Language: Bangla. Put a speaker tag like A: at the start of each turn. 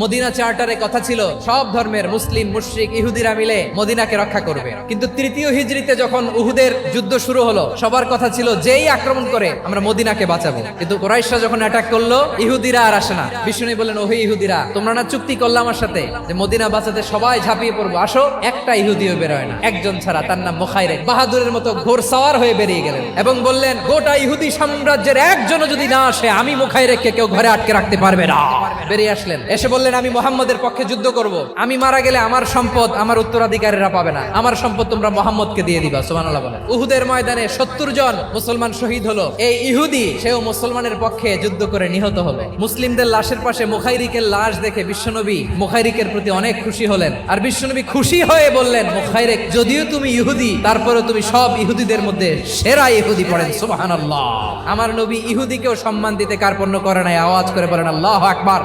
A: মদিনা চার্টারে কথা ছিল সব ধর্মের মুসলিম মুশরিক ইহুদিরা মিলে মদিনাকে রক্ষা করবে, কিন্তু তৃতীয় হিজরিতে যখন উহুদের যুদ্ধ শুরু হলো সবার কথা ছিল যেই আক্রমণ করে আমরা মদিনাকে বাঁচাবো, কিন্তু কুরাইশরা যখন অ্যাটাক করলো ইহুদিরা আর আসে না। বিষ্ণু বললেন, ওহে ইহুদিরা, তোমরা না চুক্তি করলে আমার সাথে যে মদিনা বাঁচাতে সবাই ঝাঁপিয়ে পড়বো, আসো। একটা ইহুদিও বেরোয় না, একজন ছাড়া, তার নাম মুখাইরেক। বাহাদুরের মতো ঘোড়সাওয়ার হয়ে বেরিয়ে গেলেন এবং বললেন, গোটা ইহুদি সাম্রাজ্যের একজনও যদি না আসে আমি মুখাইরেককে কেউ ঘরে আটকে রাখতে পারবে না। বেরিয়ে আসলেন, এসে বললেন, আমি মুহাম্মদের পক্ষে যুদ্ধ করব, আমি মারা গেলে আমার সম্পদ আমার উত্তরাধিকারীরা পাবে না, আমার সম্পদ তোমরা মুহাম্মদকে দিয়ে দিবা। সুবহানাল্লাহ বলেন। উহুদের ময়দানে 70 জন মুসলমান শহীদ হলো। এই ইহুদি সেও মুসলমানের পক্ষে যুদ্ধ করে নিহত হলো। মুসলিমদের লাশের পাশে মুখাইরিকের লাশ দেখে বিশ্বনবী মুখাইরিকের প্রতি অনেক খুশি হলেন, আর বিশ্বনবী খুশি হয়ে বললেন, মুখাইরিক, যদিও তুমি ইহুদি তারপরেও তুমি সব ইহুদিদের মধ্যে সেরা ইহুদি। পড়েন সুবহানাল্লাহ। আমার নবী ইহুদিকেও সম্মান দিতে কার্পণ্য করে নাই। আওয়াজ করে বলেন আল্লাহু আকবার।